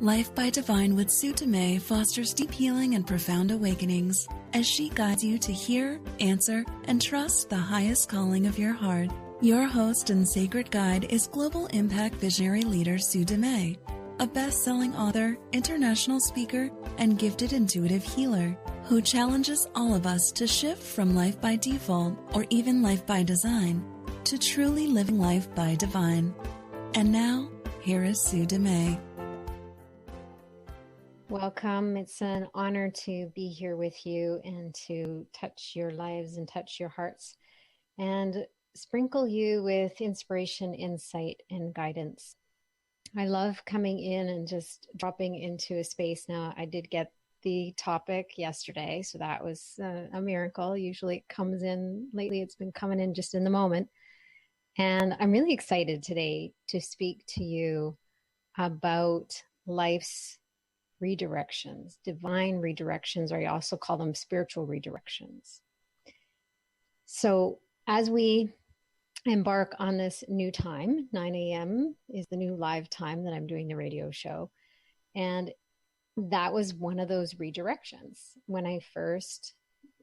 Life by Divine with Sue Dumais fosters deep healing and profound awakenings as she guides you to hear, answer, and trust the highest calling of your heart. Your host and sacred guide is global impact visionary leader Sue Dumais, a best-selling author, international speaker, and gifted intuitive healer who challenges all of us to shift from life by default or even life by design to truly living life by divine. And now, here is Sue Dumais. Welcome. It's an honor to be here with you and to touch your lives and touch your hearts and sprinkle you with inspiration, insight, and guidance. I love coming in and just dropping into a space. Now, I did get the topic yesterday, so that was a miracle. Usually it comes in, lately it's been coming in just in the moment. And I'm really excited today to speak to you about life's redirections, divine redirections, or I also call them spiritual redirections. So as we embark on this new time, 9 a.m. is the new live time that I'm doing the radio show. And that was one of those redirections. When I first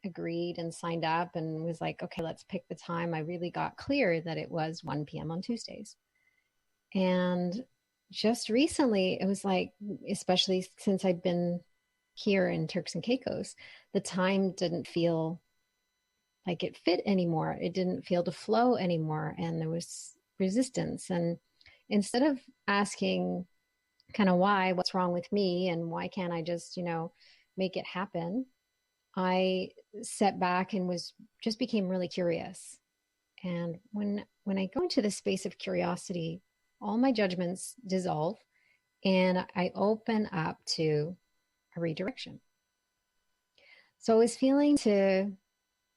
agreed and signed up and was like, okay, let's pick the time, I really got clear that it was 1 p.m. on Tuesdays. And just recently, it was like, especially since I've been here in Turks and Caicos, the time didn't feel like it fit anymore. It didn't feel to flow anymore. And there was resistance. And instead of asking kind of why, what's wrong with me and why can't I just, make it happen, I sat back and became really curious. And when I go into the space of curiosity, all my judgments dissolve and I open up to a redirection. So I was feeling to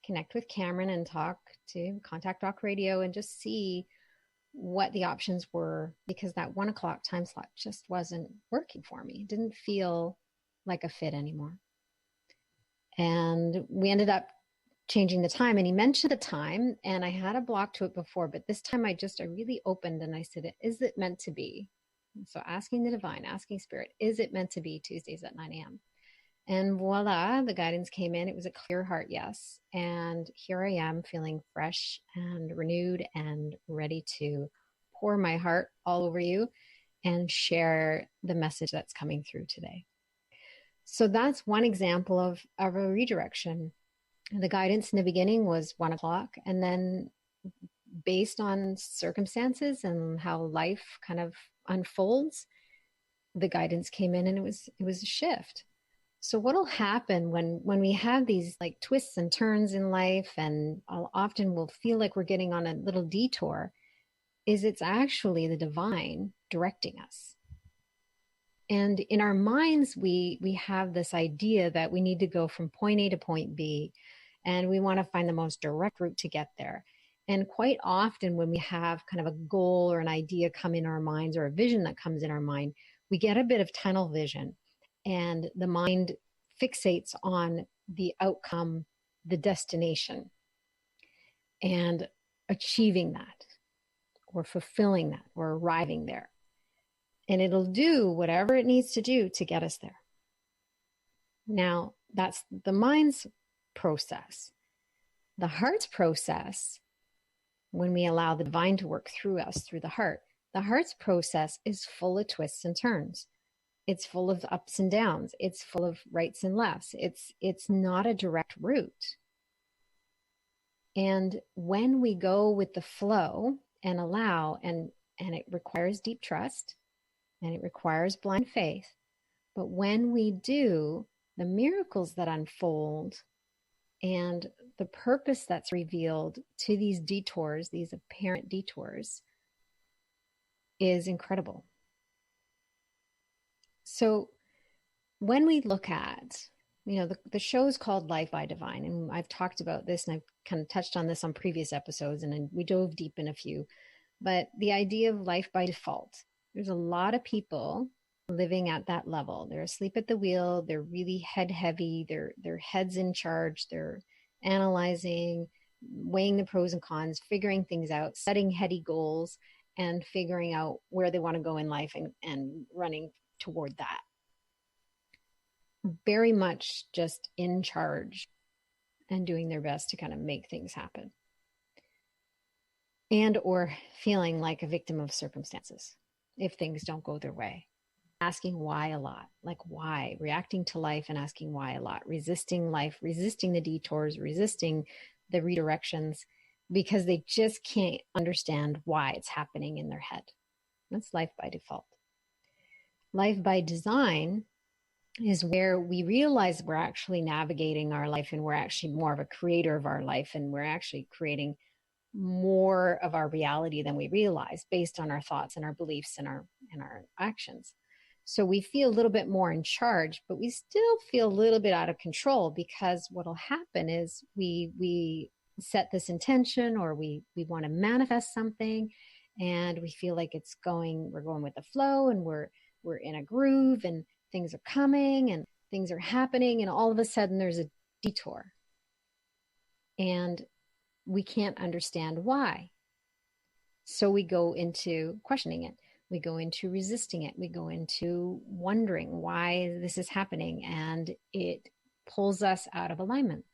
connect with Cameron and contact Doc Radio and just see what the options were, because that 1 o'clock time slot just wasn't working for me. It didn't feel like a fit anymore. And we ended up changing the time, and he mentioned the time, and I had a block to it before, but this time I really opened and I said, is it meant to be? So asking the divine, asking spirit, is it meant to be Tuesdays at 9 a.m.? And voila, the guidance came in. It was a clear heart yes. And here I am feeling fresh and renewed and ready to pour my heart all over you and share the message that's coming through today. So that's one example of a redirection. The guidance in the beginning was 1 o'clock. And then based on circumstances and how life kind of unfolds, the guidance came in and it was a shift. So what'll happen when we have these like twists and turns in life, and often we'll feel like we're getting on a little detour, is it's actually the divine directing us. And in our minds, we have this idea that we need to go from point A to point B, and we want to find the most direct route to get there. And quite often when we have kind of a goal or an idea come in our minds, or a vision that comes in our mind, we get a bit of tunnel vision. And the mind fixates on the outcome, the destination, and achieving that, or fulfilling that, or arriving there. And it'll do whatever it needs to do to get us there. Now, that's the mind's process. The heart's process, when we allow the divine to work through us, through the heart's process is full of twists and turns. It's full of ups and downs. It's full of rights and lefts. It's not a direct route. And when we go with the flow and allow, and it requires deep trust and it requires blind faith, but when we do, the miracles that unfold and the purpose that's revealed to these detours, these apparent detours, is incredible. So when we look at, the show is called Life by Divine, and I've talked about this and I've kind of touched on this on previous episodes, and then we dove deep in a few, but the idea of life by default, there's a lot of people living at that level. They're asleep at the wheel. They're really head heavy. Their head's in charge. They're analyzing, weighing the pros and cons, figuring things out, setting heady goals, and figuring out where they want to go in life and running toward that. Very much just in charge and doing their best to kind of make things happen. And or feeling like a victim of circumstances if things don't go their way. Asking why a lot, like why, reacting to life and asking why a lot, resisting life, resisting the detours, resisting the redirections, because they just can't understand why it's happening in their head. That's life by default. Life by design is where we realize we're actually navigating our life and we're actually more of a creator of our life, and we're actually creating more of our reality than we realize based on our thoughts and our beliefs and our actions. So we feel a little bit more in charge, but we still feel a little bit out of control, because what'll happen is we set this intention, or we want to manifest something, and we feel like we're going with the flow, and we're in a groove, and things are coming and things are happening, and all of a sudden there's a detour. And we can't understand why. So we go into questioning it. We go into resisting it. We go into wondering why this is happening, and it pulls us out of alignment.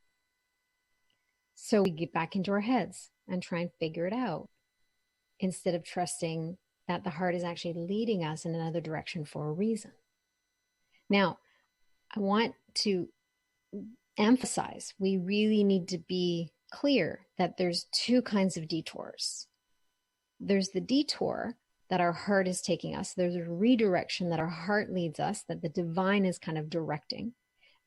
So we get back into our heads and try and figure it out, instead of trusting that the heart is actually leading us in another direction for a reason. Now, I want to emphasize, we really need to be clear that there's two kinds of detours. There's the detour that our heart is taking us. There's a redirection that our heart leads us, that the divine is kind of directing.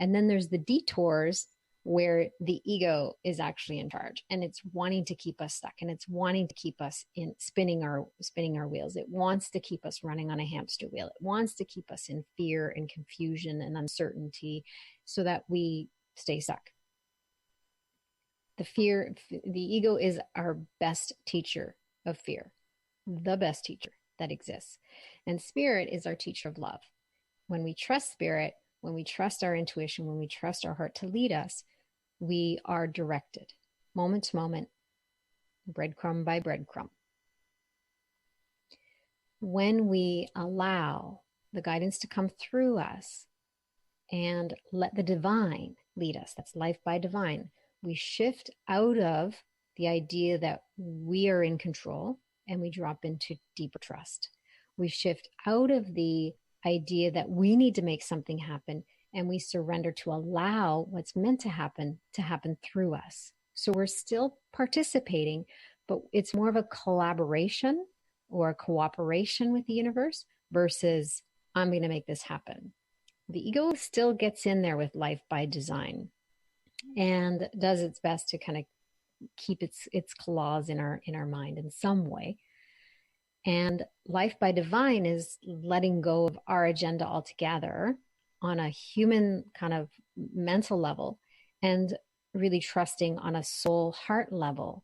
And then there's the detours where the ego is actually in charge, and it's wanting to keep us stuck, and it's wanting to keep us in spinning our wheels. It wants to keep us running on a hamster wheel. It wants to keep us in fear and confusion and uncertainty so that we stay stuck. The ego is our best teacher of fear, the best teacher that exists. And spirit is our teacher of love. When we trust spirit, when we trust our intuition, when we trust our heart to lead us, we are directed moment to moment, breadcrumb by breadcrumb. When we allow the guidance to come through us and let the divine lead us, that's life by divine, we shift out of the idea that we are in control and we drop into deeper trust. We shift out of the idea that we need to make something happen, and we surrender to allow what's meant to happen through us. So we're still participating, but it's more of a collaboration or a cooperation with the universe versus I'm going to make this happen. The ego still gets in there with life by design and does its best to kind of keep its claws in our mind in some way. And life by divine is letting go of our agenda altogether on a human kind of mental level, and really trusting on a soul heart level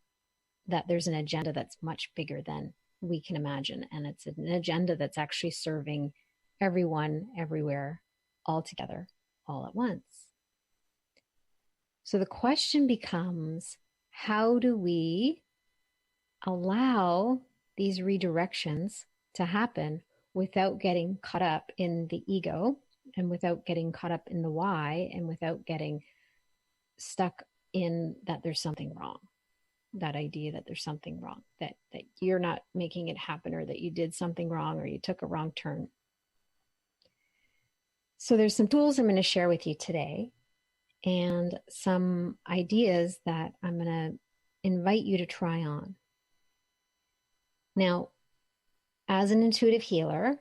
that there's an agenda that's much bigger than we can imagine. And it's an agenda that's actually serving everyone, everywhere, all together, all at once. So the question becomes, how do we allow these redirections to happen without getting caught up in the ego, and without getting caught up in the why, and without getting stuck in that there's something wrong, that idea that there's something wrong, that you're not making it happen, or that you did something wrong, or you took a wrong turn. So there's some tools I'm going to share with you today, and some ideas that I'm going to invite you to try on. Now, as an intuitive healer,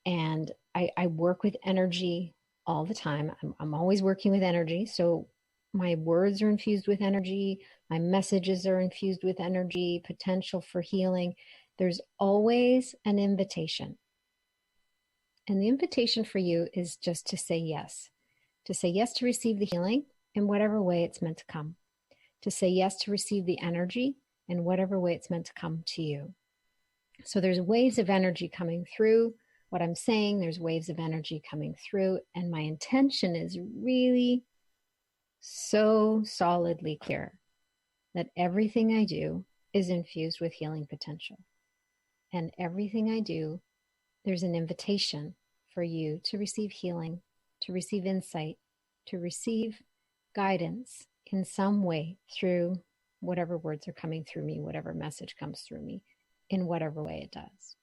and I work with energy all the time. I'm always working with energy. So my words are infused with energy. My messages are infused with energy, potential for healing. There's always an invitation. And the invitation for you is just to say yes to receive the healing in whatever way it's meant to come, to say yes to receive the energy in whatever way it's meant to come to you. So there's waves of energy coming through what I'm saying. There's waves of energy coming through, and my intention is really so solidly clear that everything I do is infused with healing potential. And everything I do, there's an invitation for you to receive healing, to receive insight, to receive guidance in some way through whatever words are coming through me, whatever message comes through me, in whatever way it does.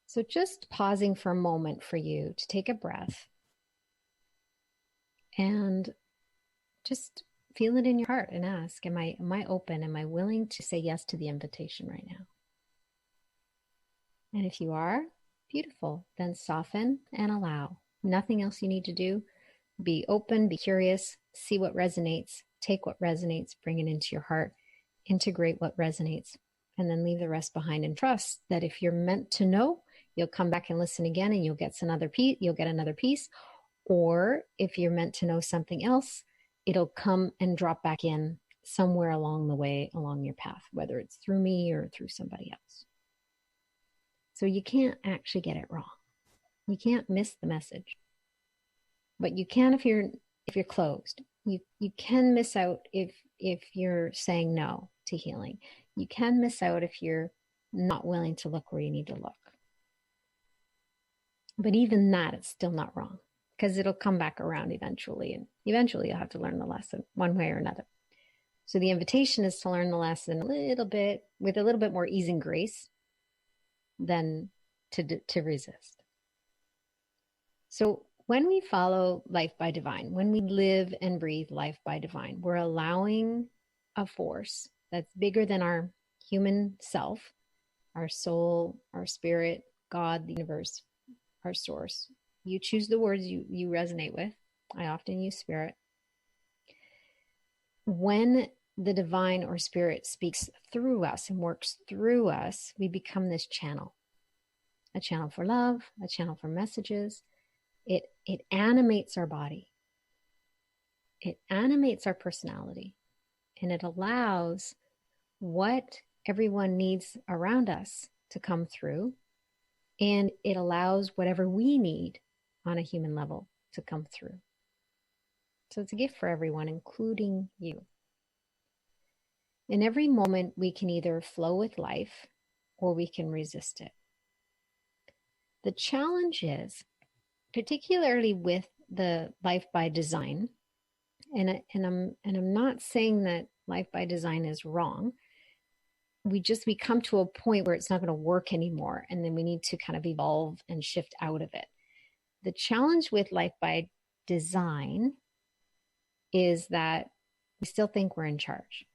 So just pausing for a moment for you to take a breath and just feel it in your heart and ask, am I open? Am I willing to say yes to the invitation right now? And if you are, beautiful, then soften and allow. Nothing else you need to do. Be open, be curious, see what resonates, take what resonates, bring it into your heart, integrate what resonates, and then leave the rest behind and trust that if you're meant to know, you'll come back and listen again and you'll get another piece. Or if you're meant to know something else, it'll come and drop back in somewhere along the way, along your path, whether it's through me or through somebody else. So you can't actually get it wrong. You can't miss the message. But you can if you're closed. You can miss out if you're saying no to healing. You can miss out if you're not willing to look where you need to look. But even that, it's still not wrong, because it'll come back around eventually, and eventually you'll have to learn the lesson one way or another. So the invitation is to learn the lesson a little bit, with a little bit more ease and grace than to resist. So when we follow life by divine, when we live and breathe life by divine, we're allowing a force that's bigger than our human self, our soul, our spirit, God, the universe, our source. You choose the words you resonate with. I often use spirit. When the divine or spirit speaks through us and works through us, we become this channel, a channel for love, a channel for messages. It animates our body. It animates our personality, and it allows what everyone needs around us to come through, and it allows whatever we need on a human level to come through. So it's a gift for everyone, including you. In every moment, we can either flow with life or we can resist it. The challenge is, particularly with the life by design, and I'm not saying that life by design is wrong. We come to a point where it's not going to work anymore, and then we need to kind of evolve and shift out of it. The challenge with life by design is that we still think we're in charge.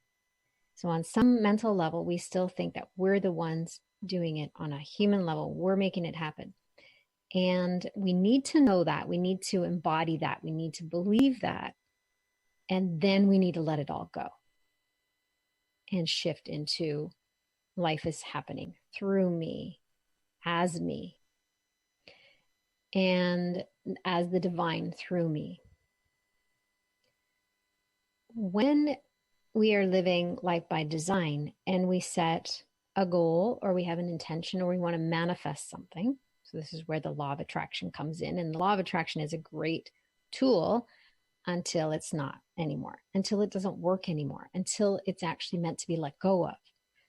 So on some mental level, we still think that we're the ones doing it. On a human level, we're making it happen. And we need to know that. We need to embody that. We need to believe that. And then we need to let it all go and shift into life is happening through me, as me, and as the divine through me. When we are living life by design and we set a goal, or we have an intention, or we want to manifest something, so this is where the law of attraction comes in. And the law of attraction is a great tool until it's not anymore, until it doesn't work anymore, until it's actually meant to be let go of.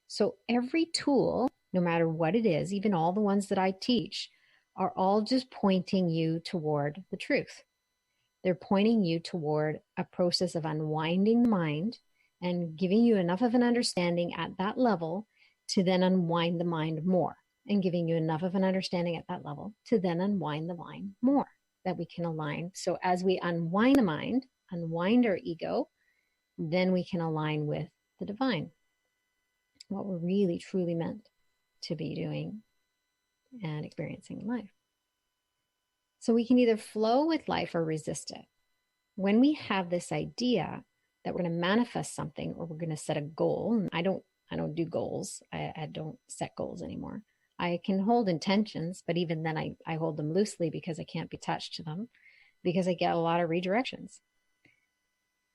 So every tool, no matter what it is, even all the ones that I teach, are all just pointing you toward the truth. They're pointing you toward a process of unwinding the mind and giving you enough of an understanding at that level to then unwind the mind more, and giving you enough of an understanding at that level to then unwind the mind more, that we can align. So as we unwind the mind, unwind our ego, then we can align with the divine, what we're really truly meant to be doing and experiencing in life. So we can either flow with life or resist it. When we have this idea that we're going to manifest something, or we're going to set a goal, and I don't do goals. I don't set goals anymore. I can hold intentions, but even then I hold them loosely because I can't be attached to them, because I get a lot of redirections.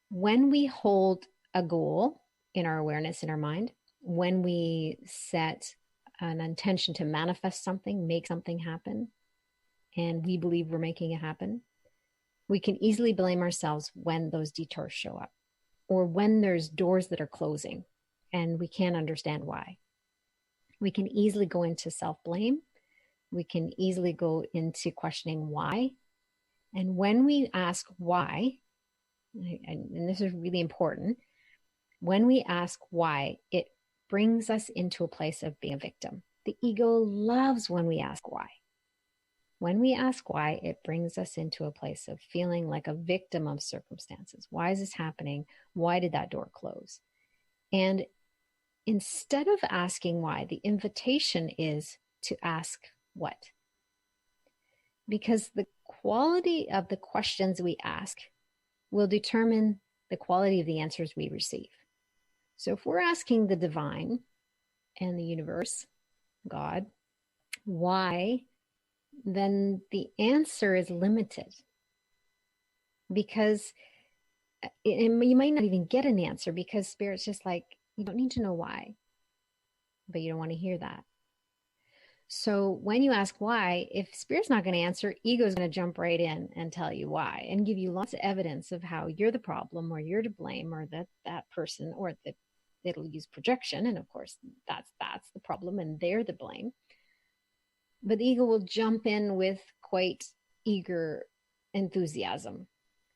When we hold a goal in our awareness, in our mind, when we set an intention to manifest something, make something happen, and we believe we're making it happen, we can easily blame ourselves when those detours show up, or when there's doors that are closing and we can't understand why. We can easily go into self-blame, we can easily go into questioning why. And when we ask why, and this is really important, when we ask why, it brings us into a place of being a victim. The ego loves when we ask why. When we ask why, it brings us into a place of feeling like a victim of circumstances. Why is this happening? Why did that door close? And instead of asking why, the invitation is to ask what. Because the quality of the questions we ask will determine the quality of the answers we receive. So if we're asking the divine and the universe, God, why, then the answer is limited. Because you might not even get an answer, because Spirit's just like, you don't need to know why, but you don't want to hear that. So when you ask why, if Spirit's not going to answer, ego is going to jump right in and tell you why, and give you lots of evidence of how you're the problem, or you're to blame, or that person, or that it'll use projection. And of course, that's the problem, and they're the blame. But the ego will jump in with quite eager enthusiasm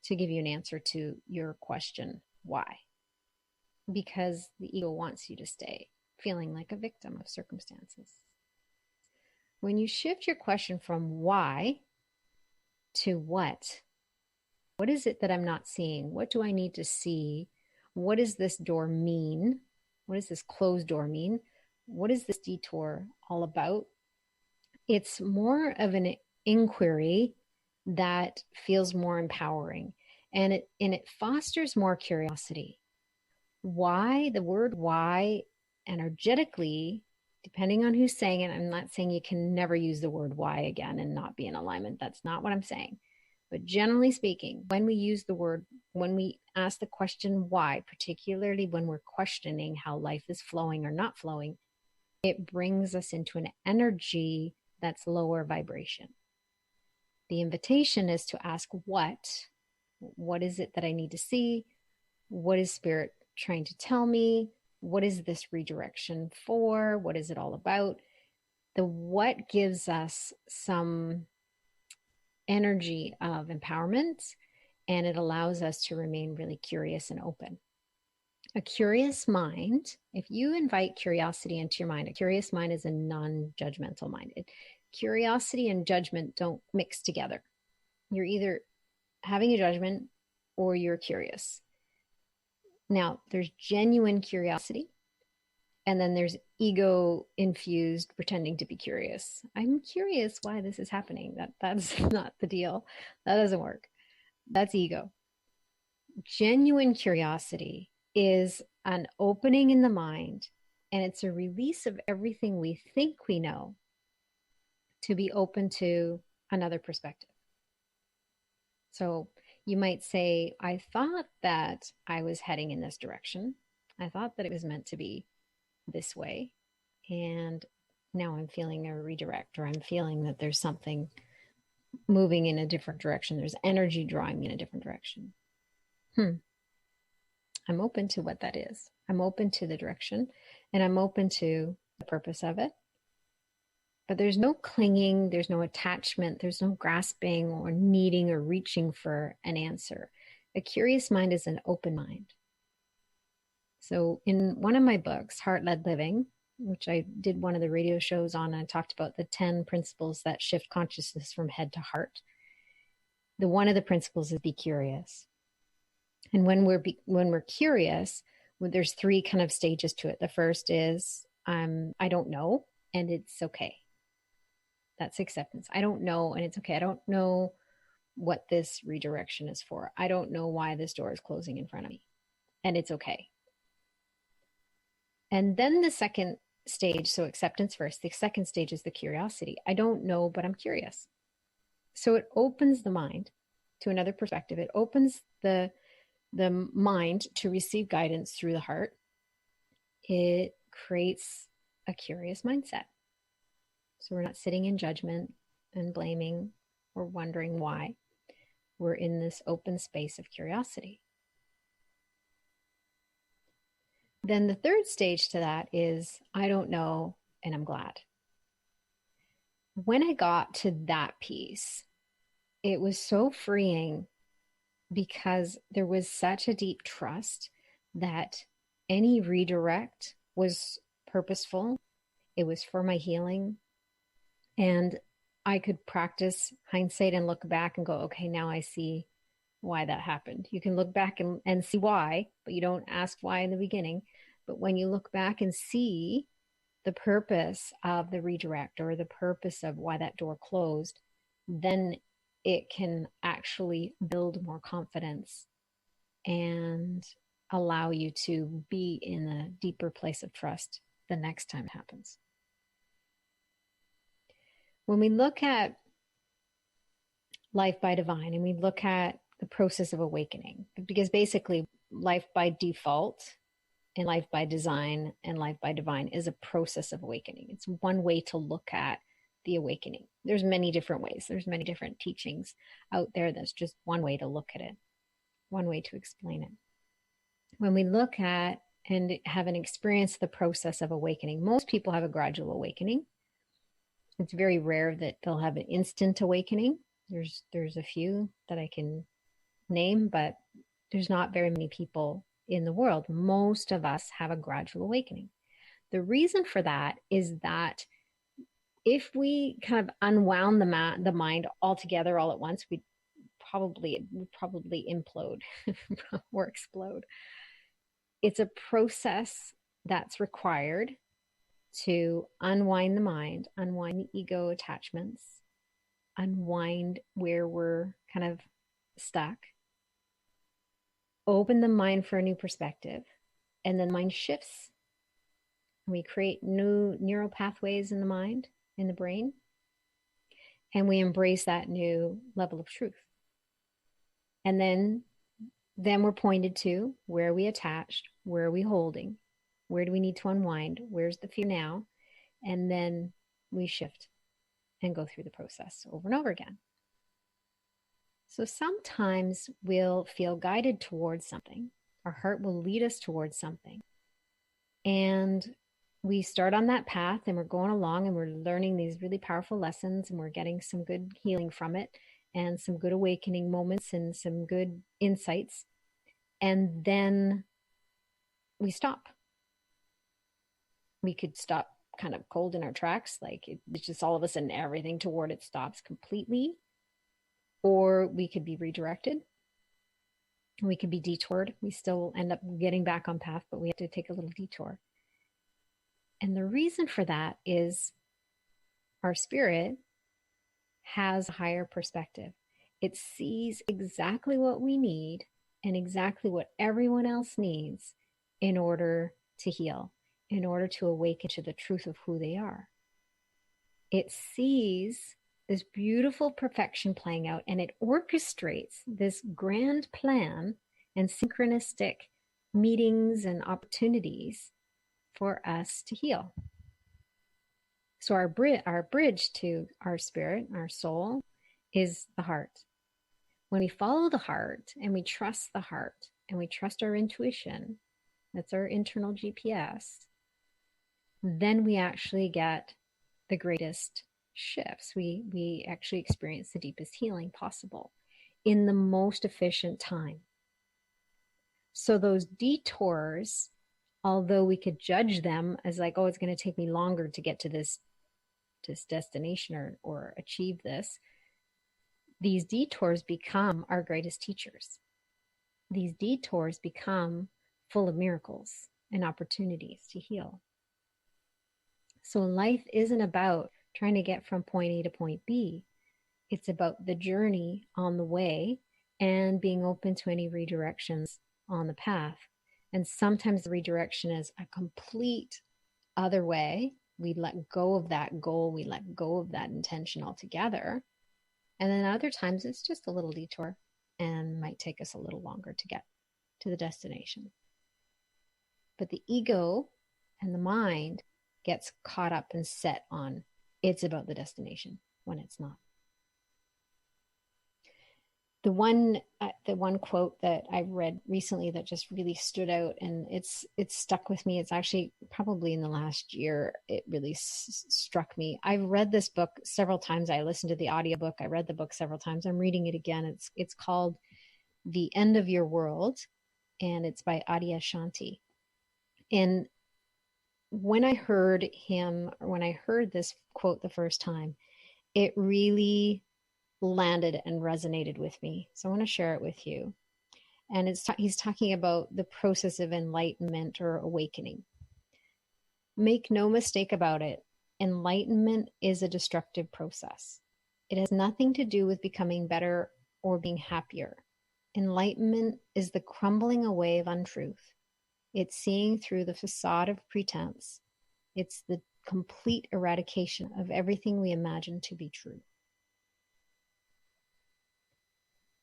to give you an answer to your question, why? Because the ego wants you to stay feeling like a victim of circumstances. When you shift your question from why to what is it that I'm not seeing? What do I need to see? What does this door mean? What does this closed door mean? What is this detour all about? It's more of an inquiry that feels more empowering, and it fosters more curiosity. Why? The word why, energetically, depending on who's saying it, I'm not saying you can never use the word why again and not be in alignment. That's not what I'm saying. But generally speaking, when we use the word, when we ask the question why, particularly when we're questioning how life is flowing or not flowing, it brings us into an energy that's lower vibration. The invitation is to ask what is it that I need to see? What is Spirit trying to tell me? What is this redirection for? What is it all about? The what gives us some energy of empowerment, and it allows us to remain really curious and open. A curious mind, if you invite curiosity into your mind, a curious mind is a non-judgmental mind. Curiosity and judgment don't mix together. You're either having a judgment or you're curious. Now, there's genuine curiosity, and then there's ego-infused pretending to be curious. I'm curious why this is happening. That's not the deal. That doesn't work. That's ego. Genuine curiosity is an opening in the mind, and it's a release of everything we think we know to be open to another perspective. So you might say, I thought that I was heading in this direction. I thought that it was meant to be this way. And now I'm feeling a redirect, or I'm feeling that there's something moving in a different direction. There's energy drawing me in a different direction. I'm open to what that is. I'm open to the direction, and I'm open to the purpose of it. But there's no clinging, there's no attachment, there's no grasping or needing or reaching for an answer. A curious mind is an open mind. So in one of my books, Heart-Led Living, which I did one of the radio shows on, I talked about the 10 principles that shift consciousness from head to heart. One of the principles is be curious. And when we're curious, there's 3 kind of stages to it. The first is, I don't know, and it's okay. That's acceptance. I don't know, and it's okay. I don't know what this redirection is for. I don't know why this door is closing in front of me, and it's okay. And then the second stage, so acceptance first, the second stage is the curiosity. I don't know, but I'm curious. So it opens the mind to another perspective. It opens the mind to receive guidance through the heart. It creates a curious mindset. So we're not sitting in judgment and blaming or wondering why. We're in this open space of curiosity. Then the third stage to that is, I don't know, and I'm glad. When I got to that piece, it was so freeing because there was such a deep trust that any redirect was purposeful. It was for my healing. And I could practice hindsight and look back and go, okay, now I see why that happened. You can look back and see why, but you don't ask why in the beginning. But when you look back and see the purpose of the redirect or the purpose of why that door closed, then it can actually build more confidence and allow you to be in a deeper place of trust the next time it happens. When we look at life by divine and we look at the process of awakening, because basically life by default and life by design and life by divine is a process of awakening. It's one way to look at the awakening. There's many different ways. There's many different teachings out there. That's just one way to look at it, one way to explain it. When we look at and have an experience the process of awakening, most people have a gradual awakening. It's very rare that they'll have an instant awakening. There's a few that I can name, but there's not very many people in the world. Most of us have a gradual awakening. The reason for that is that if we kind of unwound the mind altogether all at once, we'd probably implode or explode. It's a process that's required to unwind the mind, unwind the ego attachments, unwind where we're kind of stuck, open the mind for a new perspective, and then mind shifts. We create new neural pathways in the mind, in the brain, and we embrace that new level of truth. And then we're pointed to where are we attached, where are we holding, where do we need to unwind, where's the fear now, and then we shift and go through the process over and over again. So sometimes we'll feel guided towards something. Our heart will lead us towards something. And we start on that path and we're going along and we're learning these really powerful lessons and we're getting some good healing from it and some good awakening moments and some good insights. And then we stop. We could stop kind of cold in our tracks, like it's just all of a sudden everything toward it stops completely. Or we could be redirected. We could be detoured. We still end up getting back on path, but we have to take a little detour. And the reason for that is our spirit has a higher perspective. It sees exactly what we need and exactly what everyone else needs in order to heal, in order to awaken to the truth of who they are. It sees this beautiful perfection playing out, and it orchestrates this grand plan and synchronistic meetings and opportunities for us to heal. So our bridge to our spirit, our soul, is the heart. When we follow the heart and we trust the heart and we trust our intuition, that's our internal GPS, then we actually get the greatest shifts. We actually experience the deepest healing possible in the most efficient time. So those detours, although we could judge them as like, oh, it's going to take me longer to get to this destination or achieve this, these detours become our greatest teachers. These detours become full of miracles and opportunities to heal. So life isn't about trying to get from point A to point B. It's about the journey on the way and being open to any redirections on the path. And sometimes the redirection is a complete other way. We let go of that goal. We let go of that intention altogether. And then other times it's just a little detour and might take us a little longer to get to the destination. But the ego and the mind gets caught up and set on it's about the destination when it's not. The one quote that I read recently that just really stood out, and it's stuck with me. It's actually probably in the last year it really struck me. I've read this book several times. I listened to the audiobook. I read the book several times. I'm reading it again. It's called The End of Your World, and it's by Adia Shanti. And when I heard this quote the first time, it really landed and resonated with me. So I want to share it with you. And he's talking about the process of enlightenment or awakening. Make no mistake about it, enlightenment is a destructive process. It has nothing to do with becoming better or being happier. Enlightenment is the crumbling away of untruth. It's seeing through the facade of pretense. It's the complete eradication of everything we imagine to be true.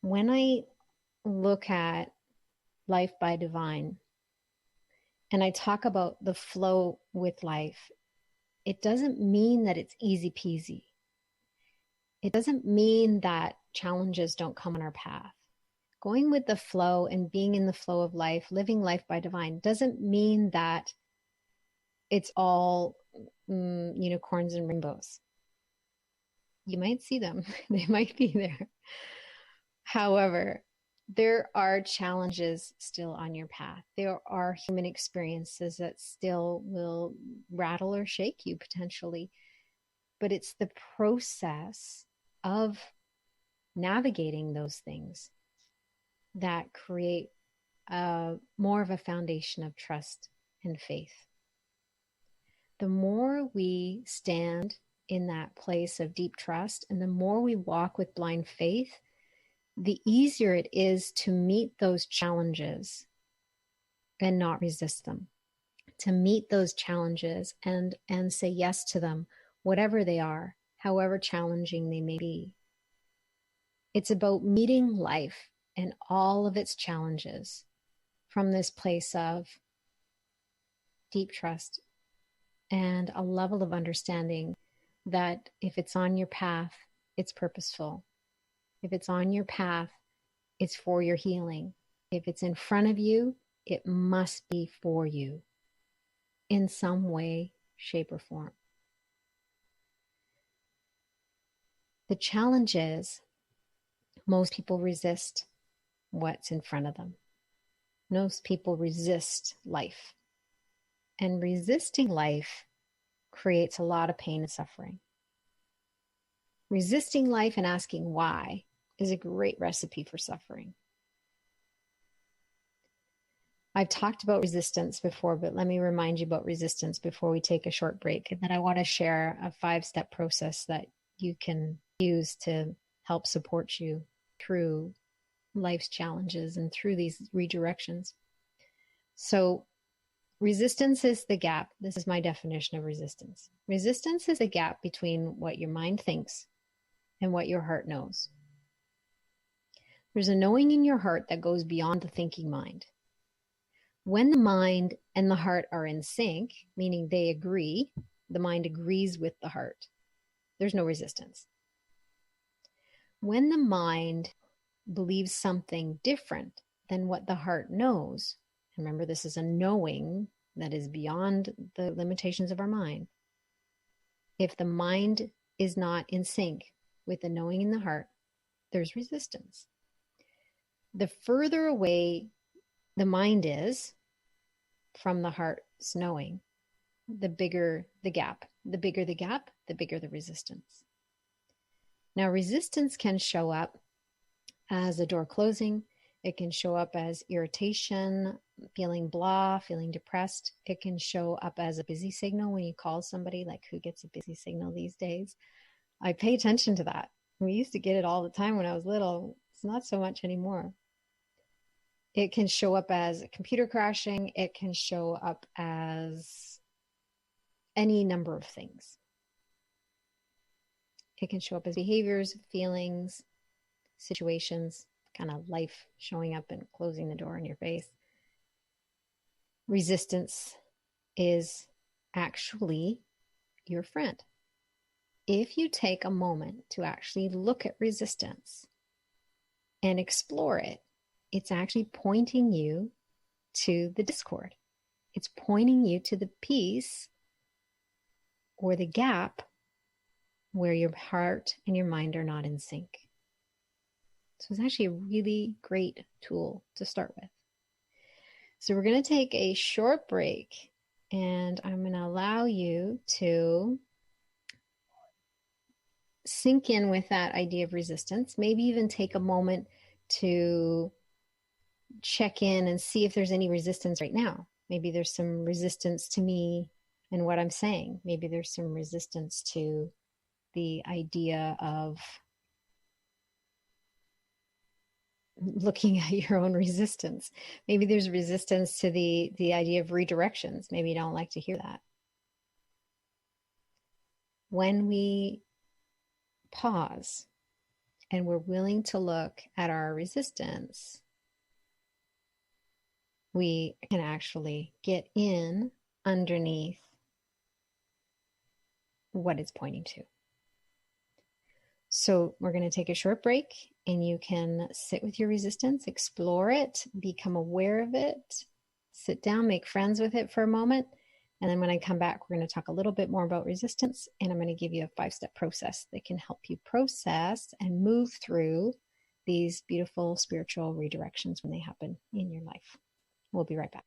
When I look at life by divine and I talk about the flow with life, it doesn't mean that it's easy peasy. It doesn't mean that challenges don't come on our path. Going with the flow and being in the flow of life, living life by divine, doesn't mean that it's all unicorns and rainbows. You might see them. They might be there. However, there are challenges still on your path. There are human experiences that still will rattle or shake you potentially. But it's the process of navigating those things that create more of a foundation of trust and faith. The more we stand in that place of deep trust and the more we walk with blind faith, the easier it is to meet those challenges and not resist them, to meet those challenges and say yes to them, whatever they are, however challenging they may be. It's about meeting life and all of its challenges from this place of deep trust and a level of understanding that if it's on your path, it's purposeful. If it's on your path, it's for your healing. If it's in front of you, it must be for you in some way, shape, or form. The challenge is most people resist what's in front of them. Most people resist life. And resisting life creates a lot of pain and suffering. Resisting life and asking why is a great recipe for suffering. I've talked about resistance before, but let me remind you about resistance before we take a short break. And then I want to share a 5-step process that you can use to help support you through life's challenges and through these redirections. So resistance is the gap. This is my definition of resistance. Resistance is a gap between what your mind thinks and what your heart knows. There's a knowing in your heart that goes beyond the thinking mind. When the mind and the heart are in sync, meaning they agree, the mind agrees with the heart, there's no resistance. When the mind believes something different than what the heart knows, remember this is a knowing that is beyond the limitations of our mind. If the mind is not in sync with the knowing in the heart, there's resistance. The further away the mind is from the heart's knowing, the bigger the gap. The bigger the gap, the bigger the resistance. Now, resistance can show up as a door closing. It can show up as irritation, feeling blah, feeling depressed. It can show up as a busy signal when you call somebody, like who gets a busy signal these days? I pay attention to that. We used to get it all the time when I was little. It's not so much anymore. It can show up as a computer crashing. It can show up as any number of things. It can show up as behaviors, feelings, situations, kind of life showing up and closing the door in your face. Resistance is actually your friend. If you take a moment to actually look at resistance and explore it. It's actually pointing you to the discord. It's pointing you to the piece or the gap where your heart and your mind are not in sync. So it's actually a really great tool to start with. So we're going to take a short break, and I'm going to allow you to sink in with that idea of resistance. Maybe even take a moment to check in and see if there's any resistance right now. Maybe there's some resistance to me and what I'm saying. Maybe there's some resistance to the idea of looking at your own resistance. Maybe there's resistance to the idea of redirections. Maybe you don't like to hear that. When we pause and we're willing to look at our resistance, we can actually get in underneath what it's pointing to. So we're going to take a short break, and you can sit with your resistance, explore it, become aware of it, sit down, make friends with it for a moment. And then when I come back, we're going to talk a little bit more about resistance, and I'm going to give you a 5-step process that can help you process and move through these beautiful spiritual redirections when they happen in your life. We'll be right back.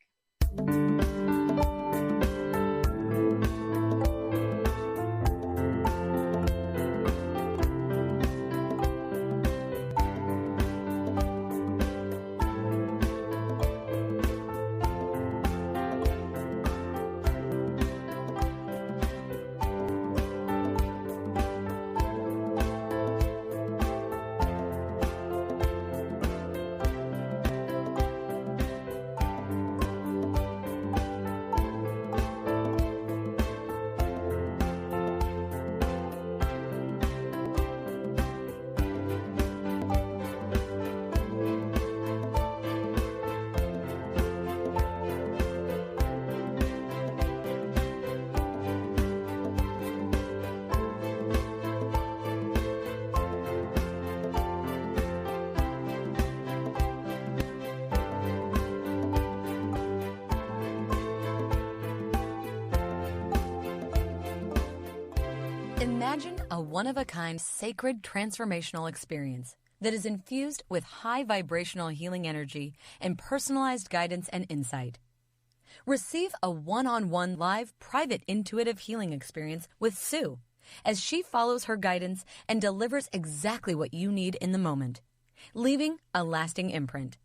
Imagine a one-of-a-kind sacred transformational experience that is infused with high vibrational healing energy and personalized guidance and insight. Receive a one-on-one live private intuitive healing experience with Sue as she follows her guidance and delivers exactly what you need in the moment, leaving a lasting imprint.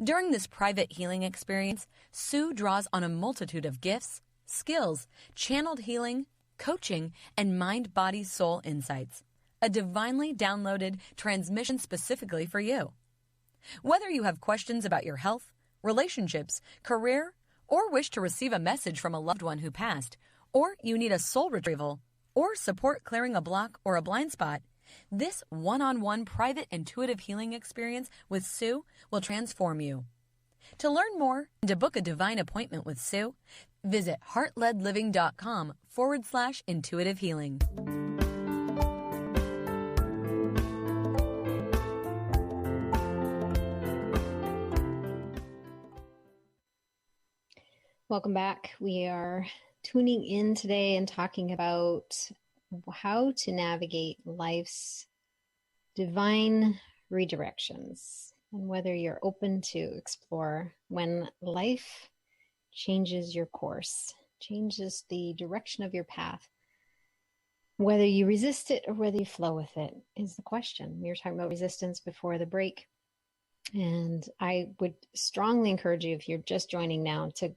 During this private healing experience, Sue draws on a multitude of gifts, skills, channeled healing, coaching, and mind-body-soul insights, a divinely downloaded transmission specifically for you. Whether you have questions about your health, relationships, career, or wish to receive a message from a loved one who passed, or you need a soul retrieval, or support clearing a block or a blind spot, this one-on-one private intuitive healing experience with Sue will transform you. To learn more and to book a divine appointment with Sue, visit heartledliving.com/intuitive healing. Welcome back. We are tuning in today and talking about how to navigate life's divine redirections and whether you're open to explore when life changes your course, changes the direction of your path. Whether you resist it or whether you flow with it is the question. We were talking about resistance before the break. And I would strongly encourage you, if you're just joining now, to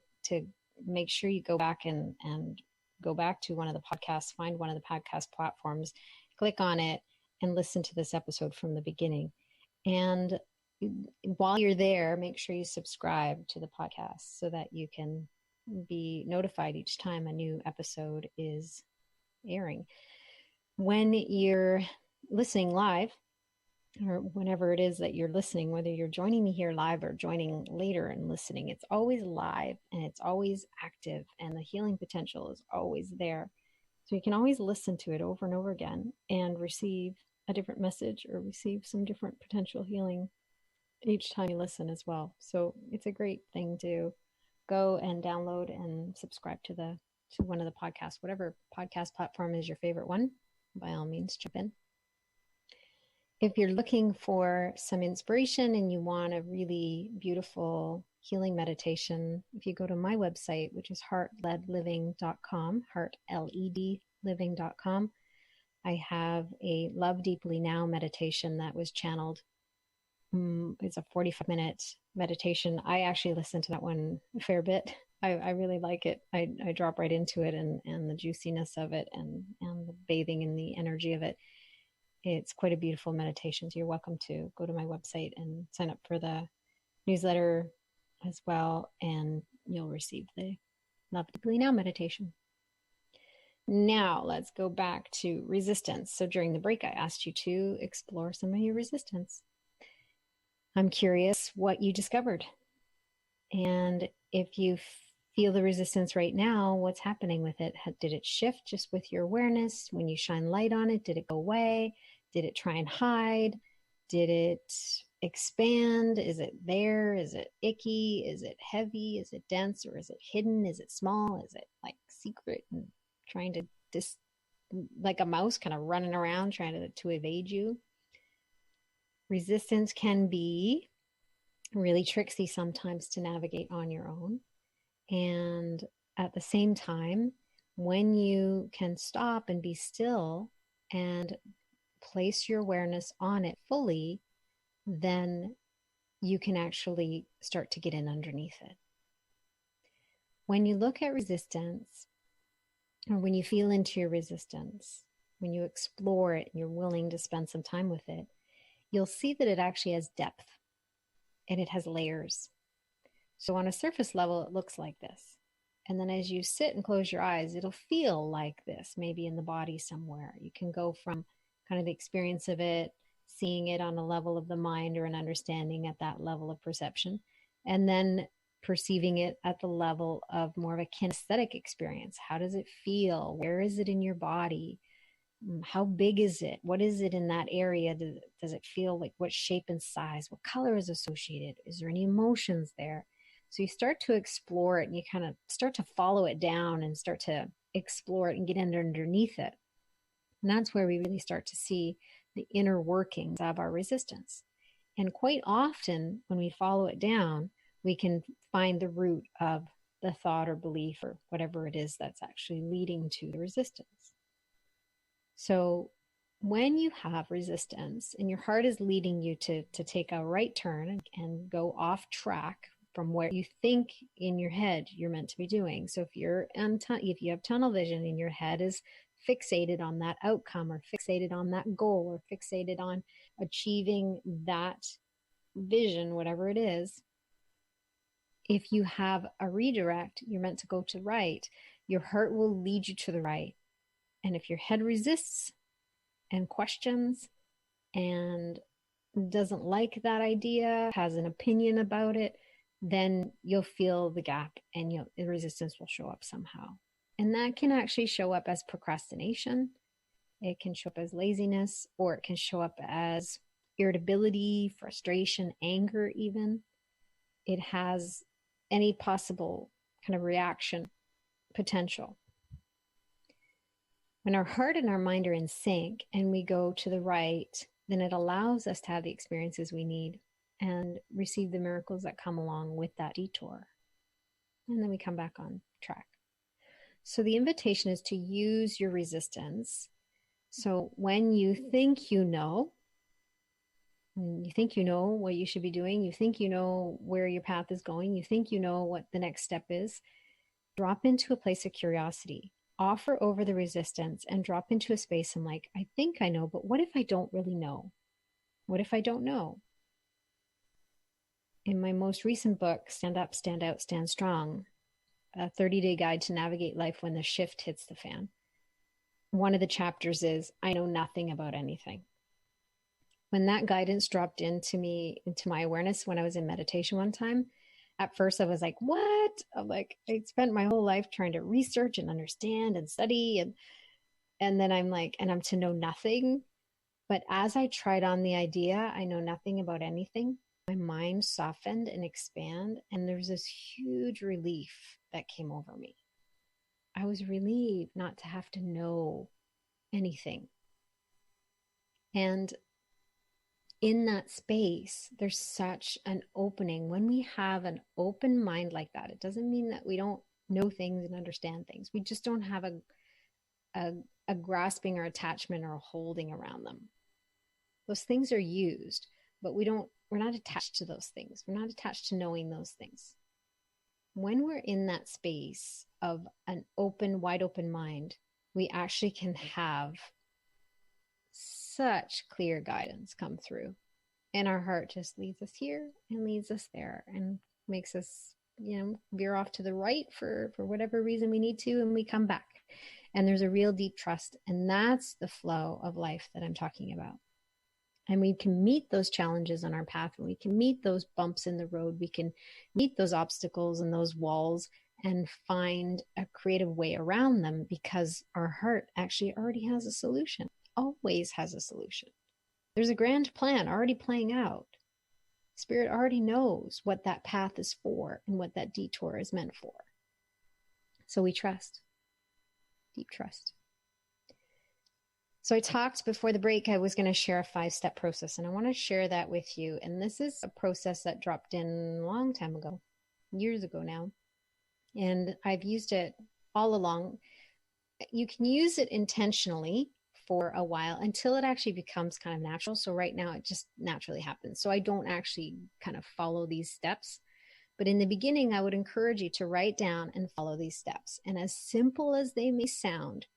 make sure you go back and go back to one of the podcasts, find one of the podcast platforms, click on it, and listen to this episode from the beginning. And while you're there, make sure you subscribe to the podcast so that you can be notified each time a new episode is airing. When you're listening live, or whenever it is that you're listening, whether you're joining me here live or joining later and listening, it's always live and it's always active, and the healing potential is always there. So you can always listen to it over and over again and receive a different message or receive some different potential healing each time you listen as well. So it's a great thing to go and download and subscribe to one of the podcasts, whatever podcast platform is your favorite one. By all means, jump in. If you're looking for some inspiration and you want a really beautiful healing meditation, if you go to my website, which is heartledliving.com, heartledliving.com, I have a Love Deeply Now meditation that was channeled. It's a 45-minute meditation. I actually listen to that one a fair bit. I really like it. I drop right into it, and the juiciness of it and the bathing in the energy of it. It's quite a beautiful meditation. So you're welcome to go to my website and sign up for the newsletter as well, and you'll receive the Love Deeply Now meditation. Now let's go back to resistance. So during the break, I asked you to explore some of your resistance. I'm curious what you discovered. And if you feel the resistance right now, what's happening with it? Did it shift just with your awareness? When you shine light on it, did it go away? Did it try and hide? Did it expand? Is it there? Is it icky? Is it heavy? Is it dense? Or is it hidden? Is it small? Is it like secret and trying to like a mouse kind of running around trying to evade you? Resistance can be really tricksy sometimes to navigate on your own. And at the same time, when you can stop and be still and place your awareness on it fully, then you can actually start to get in underneath it. When you look at resistance, or when you feel into your resistance, when you explore it and you're willing to spend some time with it, you'll see that it actually has depth and it has layers. So on a surface level, it looks like this. And then as you sit and close your eyes, it'll feel like this, maybe in the body somewhere. You can go from kind of the experience of it, seeing it on a level of the mind or an understanding at that level of perception, and then perceiving it at the level of more of a kinesthetic experience. How does it feel? Where is it in your body? How big is it? What is it in that area? Does it feel like, what shape and size? What color is associated? Is there any emotions there? So you start to explore it and you kind of start to follow it down and start to explore it and get underneath it. And that's where we really start to see the inner workings of our resistance. And quite often when we follow it down, we can find the root of the thought or belief or whatever it is that's actually leading to the resistance. So when you have resistance and your heart is leading you to take a right turn and go off track from what you think in your head you're meant to be doing. So if if you have tunnel vision and your head is fixated on that outcome or fixated on that goal or fixated on achieving that vision, whatever it is, if you have a redirect, you're meant to go to right, your heart will lead you to the right. And if your head resists and questions and doesn't like that idea, has an opinion about it, then you'll feel the gap and the resistance will show up somehow. And that can actually show up as procrastination. It can show up as laziness, or it can show up as irritability, frustration, anger even. It has any possible kind of reaction potential. When our heart and our mind are in sync and we go to the right, then it allows us to have the experiences we need and receive the miracles that come along with that detour. And then we come back on track. So the invitation is to use your resistance. So when you think you know what you should be doing, you think you know where your path is going, you think you know what the next step is, drop into a place of curiosity. Offer over the resistance and drop into a space and like, I think I know, but what if I don't really know? What if I don't know? In my most recent book, Stand Up, Stand Out, Stand Strong, a 30-day guide to navigate life when the shift hits the fan, one of the chapters is, I know nothing about anything. When that guidance dropped into my awareness when I was in meditation one time, at first I was like, what? I'm like, I spent my whole life trying to research and understand and study. And then I'm like, and I'm to know nothing. But as I tried on the idea, I know nothing about anything. My mind softened and expanded, and there's this huge relief that came over me. I was relieved not to have to know anything. And in that space, there's such an opening. When we have an open mind like that, it doesn't mean that we don't know things and understand things. We just don't have a grasping or attachment or a holding around them. Those things are used, but we're not attached to those things. We're not attached to knowing those things. When we're in that space of an open, wide open mind, we actually can have such clear guidance come through. And our heart just leads us here and leads us there and makes us, veer off to the right for whatever reason we need to, and we come back. And there's a real deep trust. And that's the flow of life that I'm talking about. And we can meet those challenges on our path, and we can meet those bumps in the road. We can meet those obstacles and those walls and find a creative way around them, because our heart actually already has a solution, always has a solution. There's a grand plan already playing out. Spirit already knows what that path is for and what that detour is meant for. So we trust, deep trust. So I talked before the break, I was going to share a 5-step process, and I want to share that with you. And this is a process that dropped in a long time ago, years ago now. And I've used it all along. You can use it intentionally for a while until it actually becomes kind of natural. So right now it just naturally happens. So I don't actually kind of follow these steps. But in the beginning, I would encourage you to write down and follow these steps. And as simple as they may sound,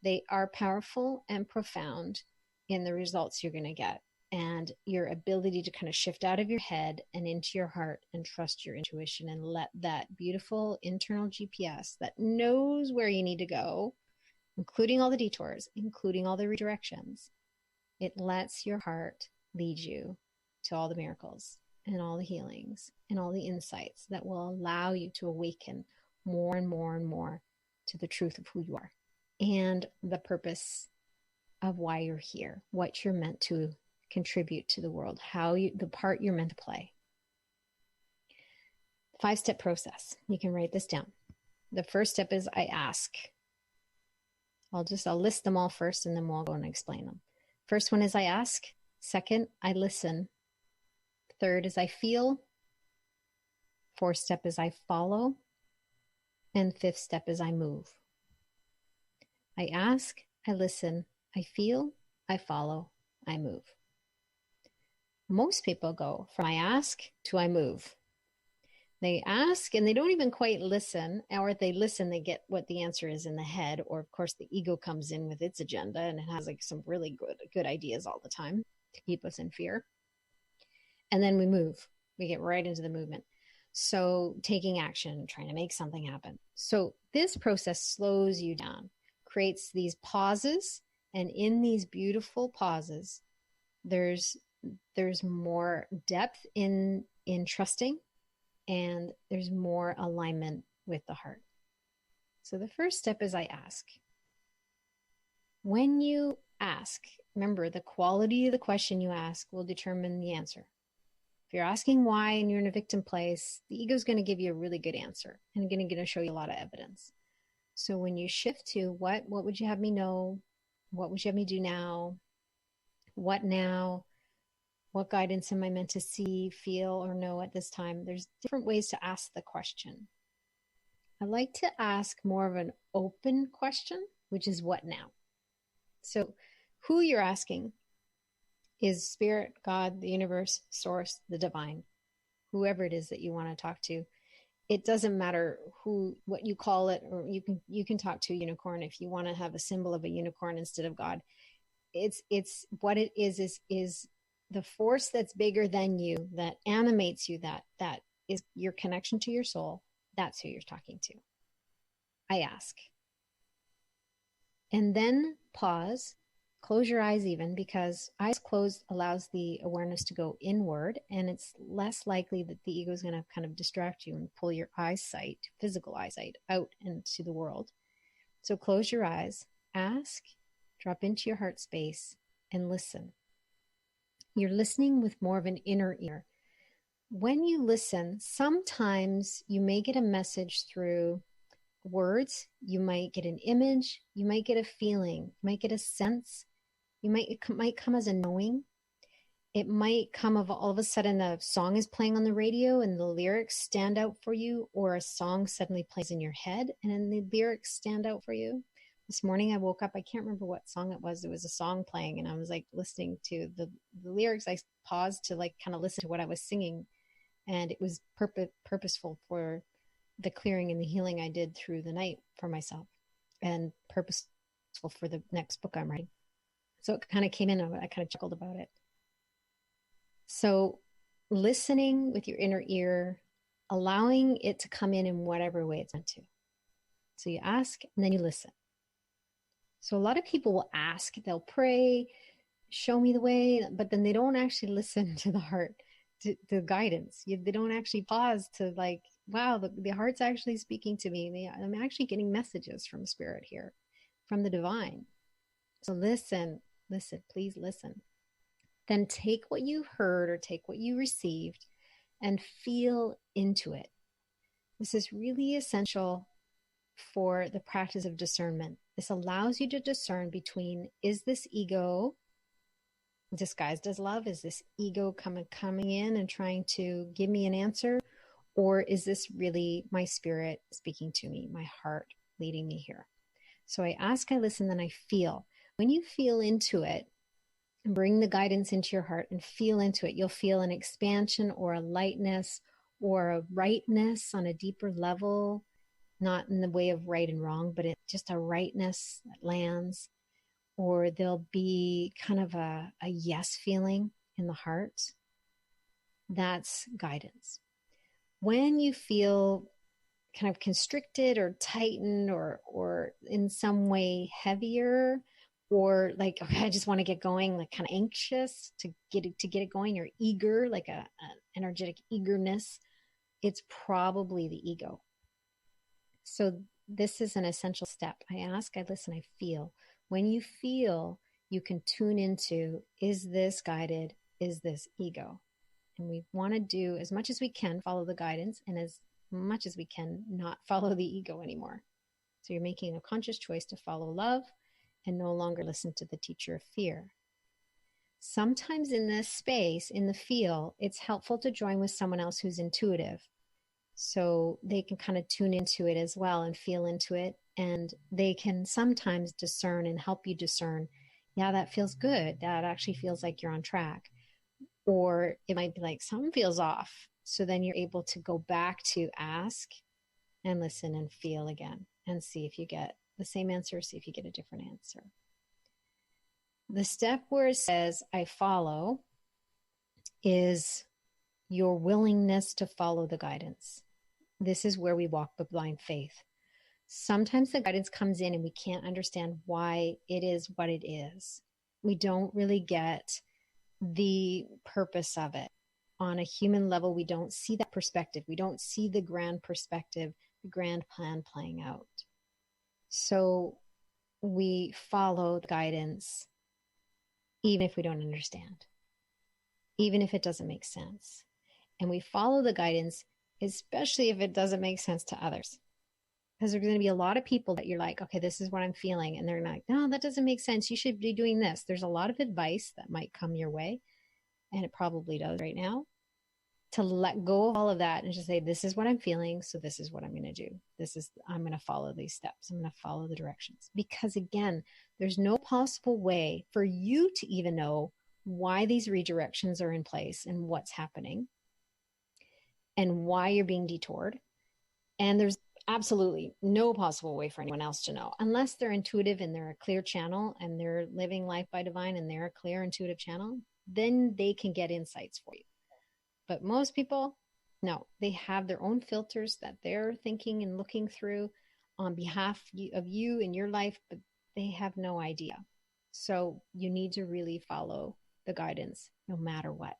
they are powerful and profound in the results you're going to get, and your ability to kind of shift out of your head and into your heart and trust your intuition and let that beautiful internal GPS that knows where you need to go, including all the detours, including all the redirections. It lets your heart lead you to all the miracles and all the healings and all the insights that will allow you to awaken more and more and more to the truth of who you are and the purpose of why you're here, what you're meant to contribute to the world, the part you're meant to play. 5-step process. You can write this down. The first step is I ask. I'll list them all first, and then we'll go and explain them. First one is I ask. Second, I listen. Third is I feel. 4th step is I follow. And 5th step is I move. I ask, I listen, I feel, I follow, I move. Most people go from I ask to I move. They ask and they don't even quite listen, or if they listen, they get what the answer is in the head, or of course the ego comes in with its agenda and it has like some really good ideas all the time to keep us in fear. And then we move. We get right into the movement. So taking action, trying to make something happen. So this process slows you down, creates these pauses, and in these beautiful pauses, there's more depth in trusting, and there's more alignment with the heart. So the first step is I ask. When you ask, remember the quality of the question you ask will determine the answer. If you're asking why and you're in a victim place, the ego is going to give you a really good answer and going to show you a lot of evidence. So when you shift to what would you have me know? What would you have me do now? What now? What guidance am I meant to see, feel, or know at this time? There's different ways to ask the question. I like to ask more of an open question, which is what now? So who you're asking is Spirit, God, the universe, source, the divine, whoever it is that you want to talk to. It doesn't matter what you call it, or you can talk to a unicorn if you want to have a symbol of a unicorn instead of God. It's what it is the force that's bigger than you, that animates you, that is your connection to your soul. That's who you're talking to. I ask. And then pause. Close your eyes even, because eyes closed allows the awareness to go inward, and it's less likely that the ego is going to kind of distract you and pull your eyesight, physical eyesight, out into the world. So close your eyes, ask, drop into your heart space, and listen. You're listening with more of an inner ear. When you listen, sometimes you may get a message through words, you might get an image, you might get a feeling, you might get a sense, it might come as a knowing. It might come of all of a sudden a song is playing on the radio and the lyrics stand out for you, or a song suddenly plays in your head and then the lyrics stand out for you. This morning I woke up, I can't remember what song it was. It was a song playing and I was like listening to the lyrics. I paused to like kind of listen to what I was singing, and it was purposeful for the clearing and the healing I did through the night for myself, and purposeful for the next book I'm writing. So it kind of came in, I kind of chuckled about it. So listening with your inner ear, allowing it to come in whatever way it's meant to. So you ask and then you listen. So a lot of people will ask, they'll pray, show me the way, but then they don't actually listen to the heart, to the guidance. They don't actually pause to like, wow, the heart's actually speaking to me. I'm actually getting messages from spirit here, from the divine. So listen, please listen. Then take what you heard or take what you received and feel into it. This is really essential for the practice of discernment. This allows you to discern between, is this ego disguised as love? Is this ego coming in and trying to give me an answer? Or is this really my spirit speaking to me, my heart leading me here? So I ask, I listen, then I feel. When you feel into it, and bring the guidance into your heart and feel into it, you'll feel an expansion or a lightness or a rightness on a deeper level, not in the way of right and wrong, but it's just a rightness that lands. Or there'll be kind of a yes feeling in the heart. That's guidance. When you feel kind of constricted or tightened or in some way heavier, or like, okay, I just want to get going, like kind of anxious to get it going, or eager, like an energetic eagerness, it's probably the ego. So this is an essential step. I ask, I listen, I feel. When you feel, you can tune into, is this guided? Is this ego? And we want to do as much as we can, follow the guidance, and as much as we can not follow the ego anymore. So you're making a conscious choice to follow love and no longer listen to the teacher of fear. Sometimes in this space, in the feel, it's helpful to join with someone else who's intuitive. So they can kind of tune into it as well and feel into it. And they can sometimes discern and help you discern, yeah, that feels good. That actually feels like you're on track. Or it might be like, something feels off. So then you're able to go back to ask and listen and feel again and see if you get the same answer, see if you get a different answer. The step where it says, I follow, is your willingness to follow the guidance. This is where we walk the blind faith. Sometimes the guidance comes in and we can't understand why it is what it is. We don't really get the purpose of it. On a human level, we don't see that perspective. We don't see the grand perspective, the grand plan playing out. So we follow the guidance, even if we don't understand, even if it doesn't make sense. And we follow the guidance, especially if it doesn't make sense to others. Because there's going to be a lot of people that you're like, okay, this is what I'm feeling. And they're like, no, that doesn't make sense. You should be doing this. There's a lot of advice that might come your way. And it probably does right now. To let go of all of that and just say, this is what I'm feeling. So this is what I'm going to do. I'm going to follow these steps. I'm going to follow the directions. Because again, there's no possible way for you to even know why these redirections are in place and what's happening and why you're being detoured. And there's absolutely no possible way for anyone else to know, unless they're intuitive and they're a clear channel and they're living life by divine and they're a clear intuitive channel, then they can get insights for you. But most people, no, they have their own filters that they're thinking and looking through on behalf of you in your life, but they have no idea. So you need to really follow the guidance no matter what.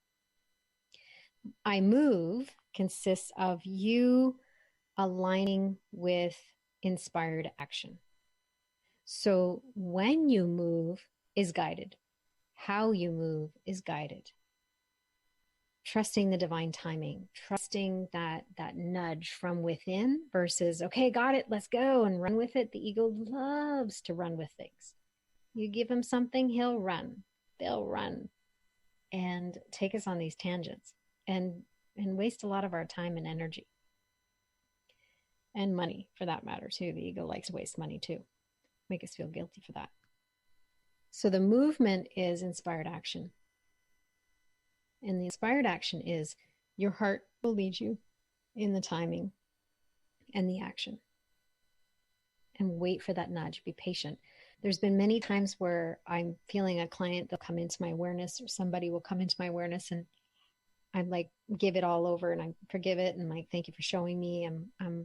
I Move consists of you aligning with inspired action. So when you move is guided. How you move is guided. trusting the divine timing, trusting that nudge from within versus, okay, got it, let's go and run with it. The ego loves to run with things. You give him something, he'll run. They'll run and take us on these tangents and waste a lot of our time and energy. And money, for that matter, too. The ego likes to waste money, too. Make us feel guilty for that. So the movement is inspired action. And the inspired action is your heart will lead you in the timing and the action. And wait for that nudge. Be patient. There's been many times where I'm feeling a client, they'll come into my awareness, or somebody will come into my awareness, and I'm like, give it all over and I forgive it. And like, thank you for showing me.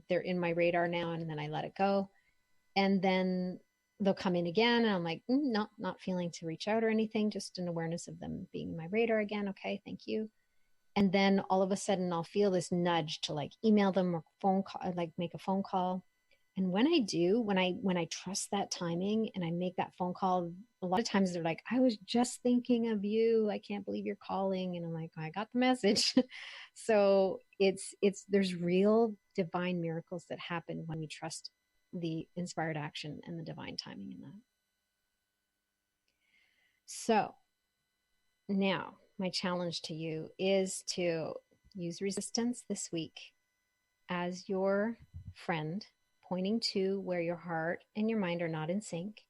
They're in my radar now. And then I let it go. And then they'll come in again. And I'm like, not feeling to reach out or anything, just an awareness of them being in my radar again. Okay. Thank you. And then all of a sudden I'll feel this nudge to like email them or phone call, like make a phone call. And when I do, when I trust that timing and I make that phone call, a lot of times they're like, I was just thinking of you. I can't believe you're calling. And I'm like, I got the message. So there's real divine miracles that happen when we trust the inspired action and the divine timing in that. So now my challenge to you is to use resistance this week as your friend, pointing to where your heart and your mind are not in sync,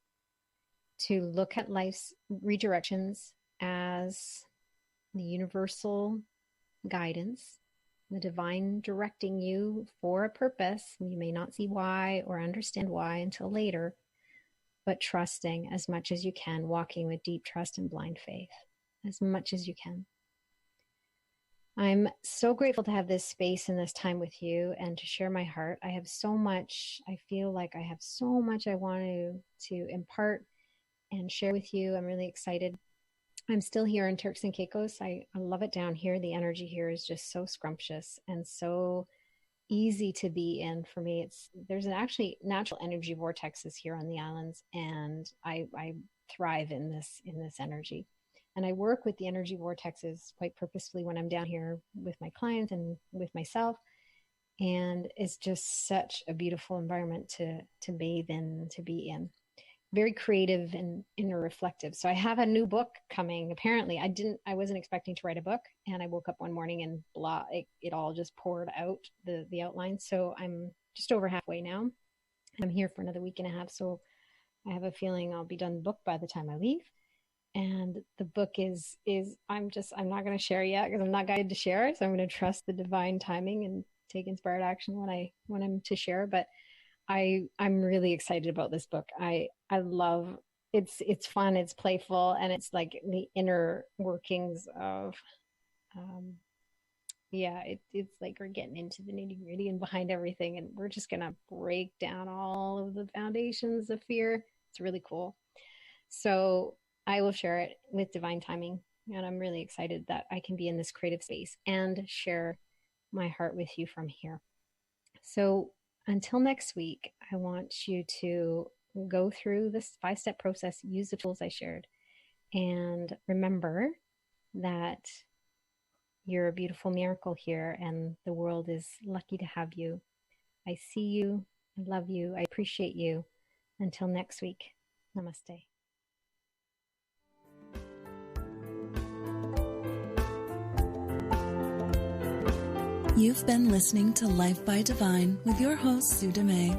to look at life's redirections as the universal guidance, the divine directing you for a purpose. You may not see why or understand why until later, but trusting as much as you can, walking with deep trust and blind faith as much as you can. I'm so grateful to have this space and this time with you and to share my heart. I have so much, I feel like I have so much I want to impart and share with you. I'm really excited. I'm still here in Turks and Caicos. I love it down here. The energy here is just so scrumptious and so easy to be in for me. There's actually natural energy vortexes here on the islands, and I thrive in this energy. And I work with the energy vortexes quite purposefully when I'm down here with my clients and with myself. And it's just such a beautiful environment to bathe in, to be in. Very creative and inner reflective. So I have a new book coming. Apparently I wasn't expecting to write a book, and I woke up one morning and blah, it all just poured out, the outline. So I'm just over halfway now. I'm here for another week and a half. So I have a feeling I'll be done the book by the time I leave. And the book is I'm not going to share yet because I'm not guided to share. So I'm going to trust the divine timing and take inspired action when I'm to share. But I'm really excited about this book. I love it's fun, it's playful, and it's like the inner workings of it's like we're getting into the nitty-gritty and behind everything, and we're just gonna break down all of the foundations of fear. It's really cool. So I will share it with divine timing, and I'm really excited that I can be in this creative space and share my heart with you from here. So until next week, I want you to go through this 5-step process, use the tools I shared, and remember that you're a beautiful miracle here, and the world is lucky to have you. I see you, I love you, I appreciate you. Until next week, namaste. You've been listening to Life by Divine with your host, Sue Dumais.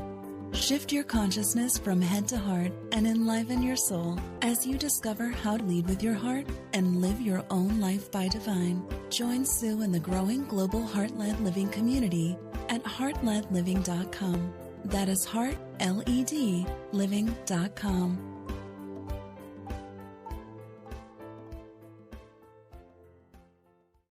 Shift your consciousness from head to heart and enliven your soul as you discover how to lead with your heart and live your own life by divine. Join Sue in the growing global heart-led living community at heartledliving.com. That is heart, L-E-D, living.com.